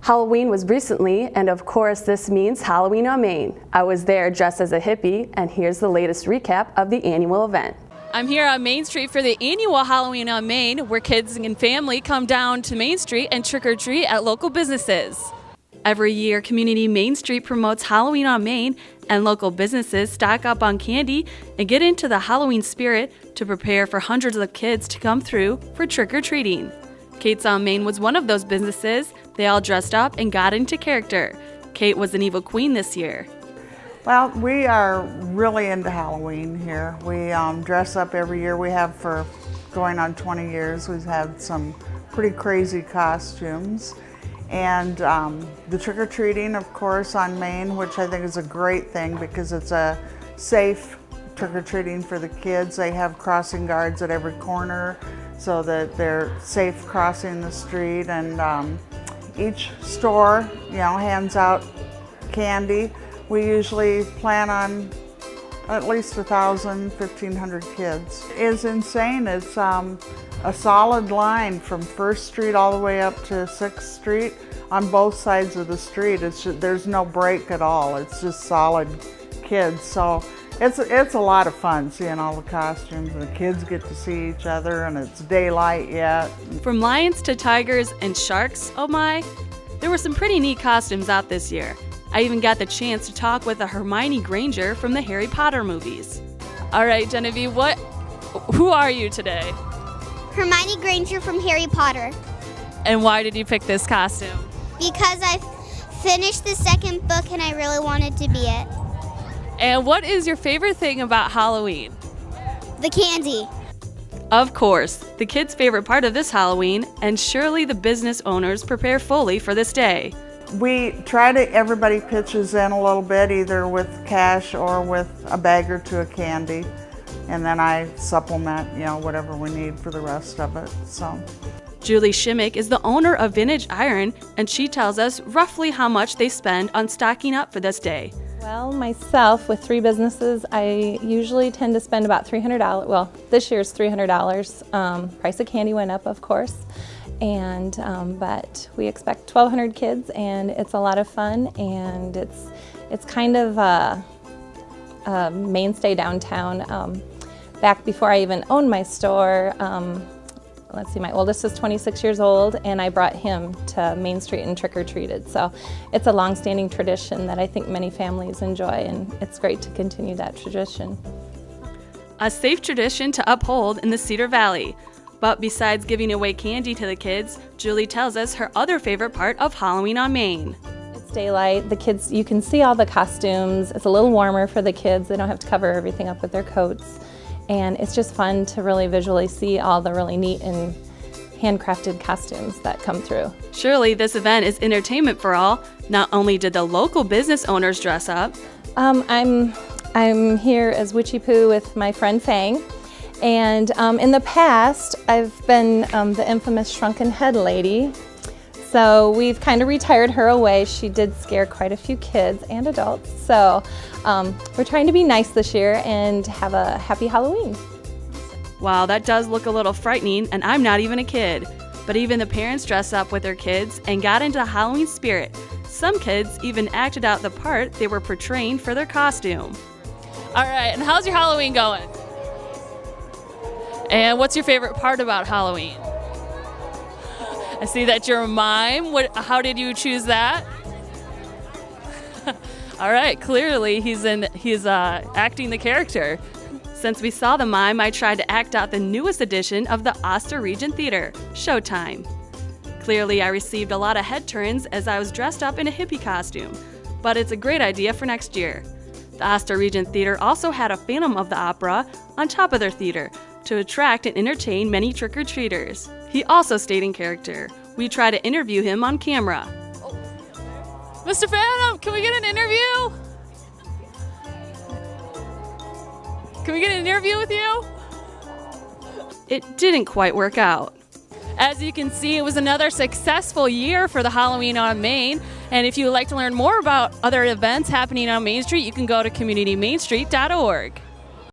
Halloween was recently, and of course this means Halloween on Main. I was there dressed as a hippie, and here's the latest recap of the annual event. I'm here on Main Street for the annual Halloween on Main, where kids and family come down to Main Street and trick-or-treat at local businesses. Every year, Community Main Street promotes Halloween on Main, and local businesses stock up on candy and get into the Halloween spirit to prepare for hundreds of kids to come through for trick-or-treating. Kate's on Main was one of those businesses. They all dressed up and got into character. Kate was an evil queen this year. Well, we are really into Halloween here. We dress up every year. We have for going on 20 years. We've had some pretty crazy costumes. And the trick-or-treating, of course, on Main, which I think is a great thing because it's a safe trick-or-treating for the kids. They have crossing guards at every corner so that they're safe crossing the street. And each store, hands out candy. We usually plan on at least 1,000, 1,500 kids. It's insane. It's a solid line from 1st Street all the way up to 6th Street on both sides of the street. There's no break at all. It's just solid kids. So it's a lot of fun seeing all the costumes, and the kids get to see each other, and it's daylight yet. From lions to tigers and sharks, oh my, there were some pretty neat costumes out this year. I even got the chance to talk with a Hermione Granger from the Harry Potter movies. All right, Genevieve, who are you today? Hermione Granger from Harry Potter. And why did you pick this costume? Because I finished the 2nd book and I really wanted to be it. And what is your favorite thing about Halloween? The candy. Of course, the kids' favorite part of this Halloween, and surely the business owners prepare fully for this day. We try to, everybody pitches in a little bit, either with cash or with a bag or two of candy. And then I supplement, whatever we need for the rest of it, so. Julie Shimmick is the owner of Vintage Iron, and she tells us roughly how much they spend on stocking up for this day. Well, myself, with 3 businesses, I usually tend to spend about $300. Well, this year's $300. Price of candy went up, of course. And but we expect 1,200 kids, and it's a lot of fun, and it's kind of a mainstay downtown. Back before I even owned my store, let's see, my oldest is 26 years old, and I brought him to Main Street and trick-or-treated. So it's a long-standing tradition that I think many families enjoy, and it's great to continue that tradition. A safe tradition to uphold in the Cedar Valley. But besides giving away candy to the kids, Julie tells us her other favorite part of Halloween on Main. It's daylight. The kids, you can see all the costumes. It's a little warmer for the kids. They don't have to cover everything up with their coats. And it's just fun to really visually see all the really neat and handcrafted costumes that come through. Surely this event is entertainment for all. Not only did the local business owners dress up. I'm here as Witchy Poo with my friend Fang. And in the past, I've been the infamous Shrunken Head Lady. So we've kind of retired her away. She did scare quite a few kids and adults. So we're trying to be nice this year and have a happy Halloween. Wow, that does look a little frightening, and I'm not even a kid. But even the parents dress up with their kids and got into the Halloween spirit. Some kids even acted out the part they were portraying for their costume. All right, and how's your Halloween going? And what's your favorite part about Halloween? I see that you're a mime. How did you choose that? All right, clearly he's acting the character. Since we saw the mime, I tried to act out the newest edition of the Oster Regent Theater, Showtime. Clearly, I received a lot of head turns as I was dressed up in a hippie costume, but it's a great idea for next year. The Oster Regent Theater also had a Phantom of the Opera on top of their theater to attract and entertain many trick-or-treaters. He also stayed in character. We tried to interview him on camera. Mr. Phantom, can we get an interview? Can we get an interview with you? It didn't quite work out. As you can see, it was another successful year for the Halloween on Main. And if you would like to learn more about other events happening on Main Street, you can go to communitymainstreet.org.